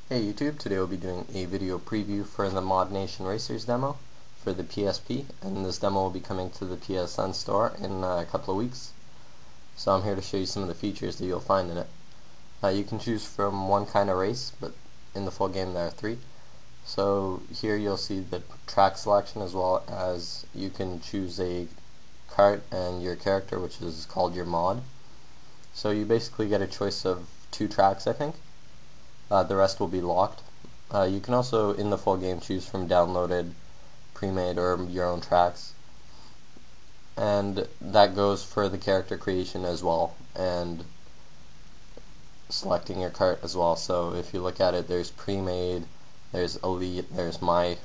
Hey YouTube, today we'll be doing a video preview for the ModNation Racers demo for the PSP, and this demo will be coming to the PSN store in a couple of weeks. So I'm here to show you some of the features that you'll find in it. You can choose from one kind of race, but in the full game there are three. So here you'll see the track selection, as well as you can choose a kart and your character, which is called your mod. So you basically get a choice of two tracks, I think. The rest will be locked. You can also, in the full game, choose from downloaded, pre-made, or your own tracks. And that goes for the character creation as well, and selecting your kart as well. So if you look at it, there's pre-made, there's elite, there's my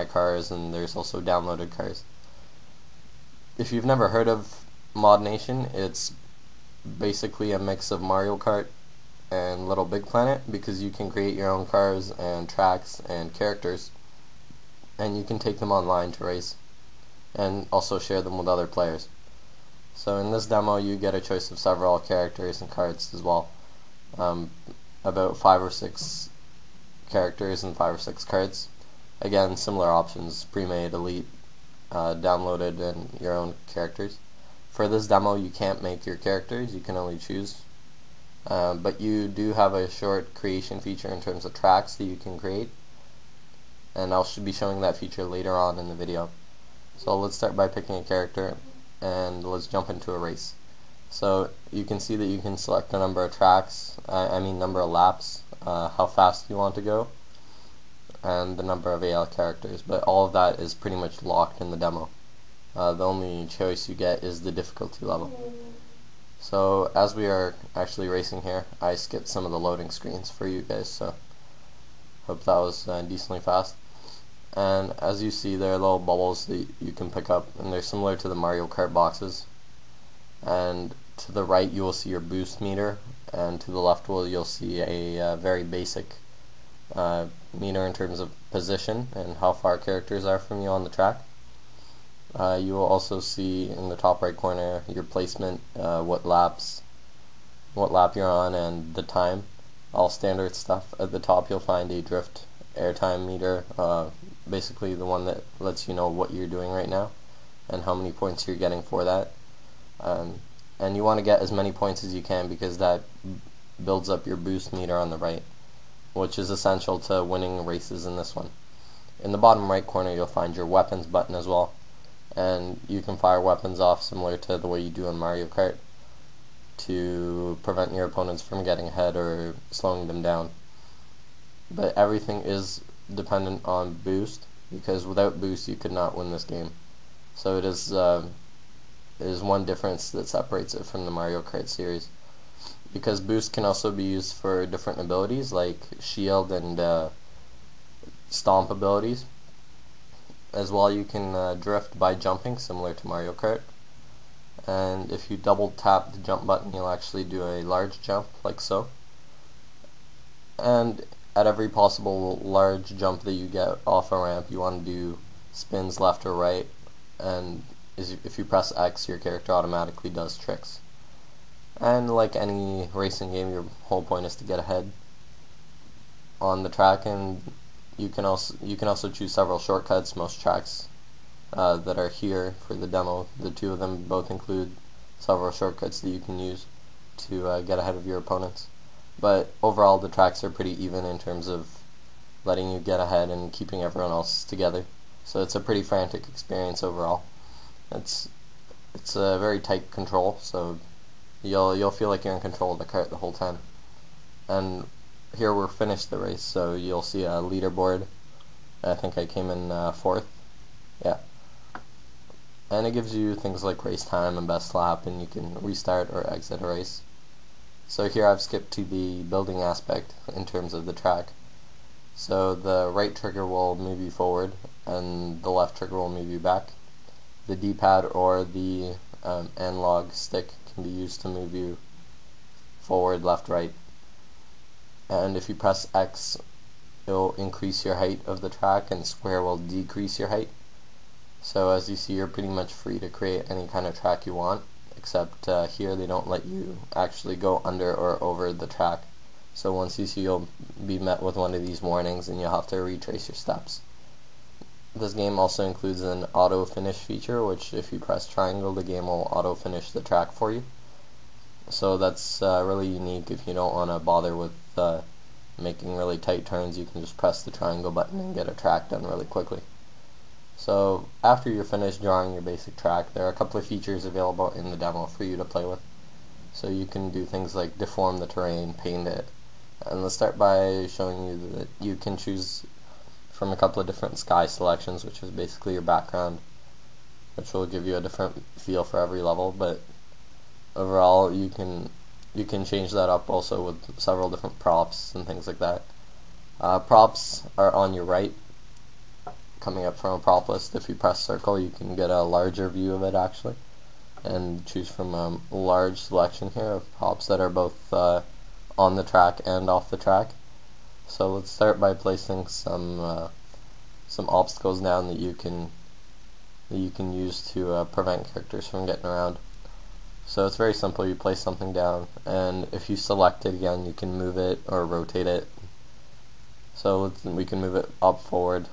cars, and there's also downloaded cars. If you've never heard of ModNation, it's basically a mix of Mario Kart and Little Big Planet, because you can create your own cars and tracks and characters, and you can take them online to race and also share them with other players. So in this demo you get a choice of several characters and carts as well, about 5 or 6 characters and 5 or 6 carts. Again, similar options: pre-made, elite, downloaded, and your own characters. For this demo you can't make your characters, you can only choose. But you do have a short creation feature in terms of tracks that you can create, and I'll be showing that feature later on in the video. So let's start by picking a character, and let's jump into a race. So you can see that you can select a number of tracks, number of laps, how fast you want to go, and the number of AL characters, but all of that is pretty much locked in the demo. The only choice you get is the difficulty level. So as we are actually racing here, I skipped some of the loading screens for you guys, so hope that was decently fast. And as you see, there are little bubbles that you can pick up, and they're similar to the Mario Kart boxes. And to the right you will see your boost meter, and to the left you'll see a very basic meter in terms of position and how far characters are from you on the track. You will also see in the top right corner your placement, what lap you're on, and the time. All standard stuff. At the top you'll find a drift airtime meter, basically the one that lets you know what you're doing right now and how many points you're getting for that. And you want to get as many points as you can, because that builds up your boost meter on the right, which is essential to winning races in this one. In the bottom right corner you'll find your weapons button as well, and you can fire weapons off similar to the way you do in Mario Kart to prevent your opponents from getting ahead or slowing them down. But everything is dependent on boost, because without boost you could not win this game. So it is one difference that separates it from the Mario Kart series, because boost can also be used for different abilities like shield and stomp abilities. As well, you can drift by jumping, similar to Mario Kart. And if you double tap the jump button, you'll actually do a large jump, like so. And at every possible large jump that you get off a ramp, you want to do spins left or right, and if you press X, your character automatically does tricks. And like any racing game, your whole point is to get ahead on the track, and you can also choose several shortcuts. Most tracks that are here for the demo, the two of them both include several shortcuts that you can use to get ahead of your opponents. But overall the tracks are pretty even in terms of letting you get ahead and keeping everyone else together. So it's a pretty frantic experience overall. It's a very tight control, so you'll feel like you're in control of the kart the whole time. And here we're finished the race, so you'll see a leaderboard. I think I came in 4th. Yeah. And it gives you things like race time and best lap, and you can restart or exit a race. So here I've skipped to the building aspect in terms of the track. So the right trigger will move you forward, and the left trigger will move you back. The D-pad or the analog stick can be used to move you forward, left, right. And if you press X, it will increase your height of the track, and square will decrease your height. So as you see, you're pretty much free to create any kind of track you want, except here they don't let you actually go under or over the track. So once you see, you'll be met with one of these warnings and you'll have to retrace your steps. This game also includes an auto finish feature, which if you press triangle, the game will auto finish the track for you. So that's really unique. If you don't want to bother with making really tight turns, you can just press the triangle button and get a track done really quickly. So after you're finished drawing your basic track, there are a couple of features available in the demo for you to play with. So you can do things like deform the terrain, paint it, and let's start by showing you that you can choose from a couple of different sky selections, which is basically your background, which will give you a different feel for every level, but overall you can change that up also with several different props and things like that. Props are on your right, coming up from a prop list. If you press circle, you can get a larger view of it actually, and choose from a large selection here of props that are both on the track and off the track. So let's start by placing some obstacles down that you can use to prevent characters from getting around. So it's very simple. You place something down, and if you select it again, you can move it or rotate it. So we can move it up, forward.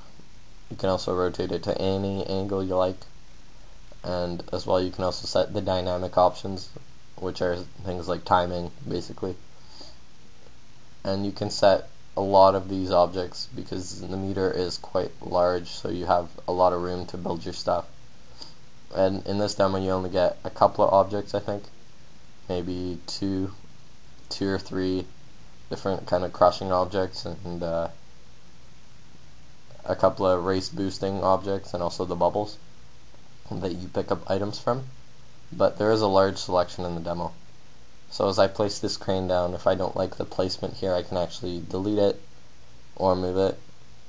You can also rotate it to any angle you like, and as well you can also set the dynamic options, which are things like timing basically. And you can set a lot of these objects because the meter is quite large, so you have a lot of room to build your stuff. And in this demo you only get a couple of objects, I think, maybe two or three different kind of crushing objects, and a couple of race boosting objects, and also the bubbles that you pick up items from. But there is a large selection in the demo. So as I place this crane down, if I don't like the placement here, I can actually delete it or move it,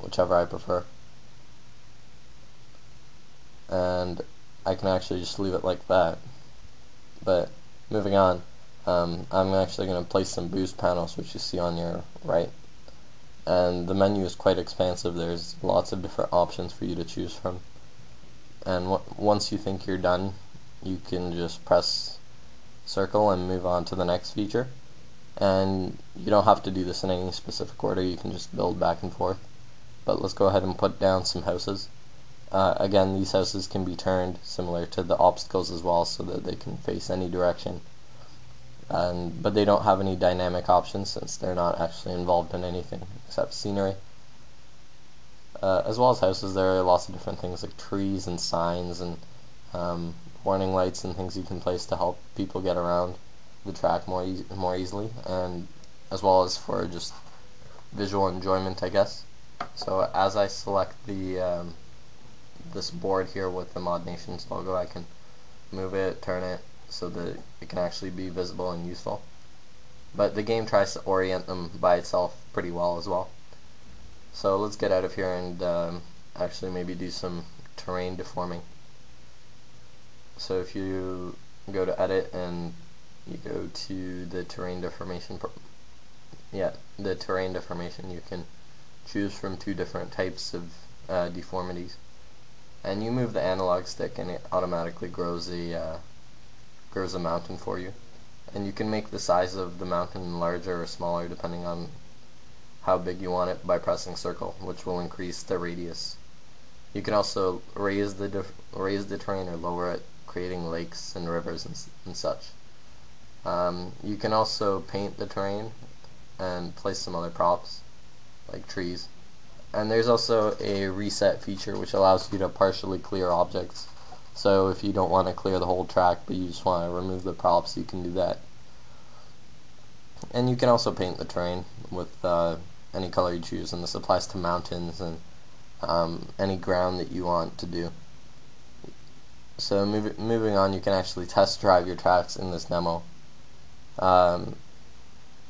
whichever I prefer. And I can actually just leave it like that. But moving on, I'm actually going to place some boost panels, which you see on your right. And the menu is quite expansive. There's lots of different options for you to choose from. And once you think you're done, you can just press circle and move on to the next feature. And you don't have to do this in any specific order, you can just build back and forth. But let's go ahead and put down some houses. Again, these houses can be turned similar to the obstacles as well, so that they can face any direction. But they don't have any dynamic options since they're not actually involved in anything except scenery. As well as houses, there are lots of different things like trees and signs and warning lights and things you can place to help people get around the track more easily, and as well as for just visual enjoyment, I guess. So as I select the this board here with the ModNation's logo, I can move it, turn it, so that it can actually be visible and useful. But the game tries to orient them by itself pretty well as well. So let's get out of here and actually maybe do some terrain deforming. So if you go to edit and you go to the terrain deformation, the terrain deformation, you can choose from two different types of deformities. And you move the analog stick and it automatically grows a mountain for you. And you can make the size of the mountain larger or smaller depending on how big you want it by pressing circle, which will increase the radius. You can also raise the terrain or lower it, creating lakes and rivers and such. You can also paint the terrain and place some other props like trees. And there's also a reset feature which allows you to partially clear objects. So if you don't want to clear the whole track but you just want to remove the props, you can do that. And you can also paint the terrain with any color you choose, and this applies to mountains and any ground that you want to do. So moving on, you can actually test drive your tracks in this demo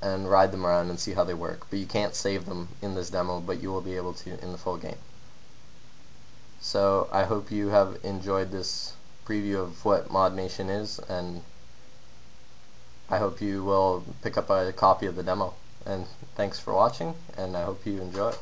and ride them around and see how they work. But you can't save them in this demo, but you will be able to in the full game. So I hope you have enjoyed this preview of what ModNation is, and I hope you will pick up a copy of the demo. And thanks for watching, and I hope you enjoy it.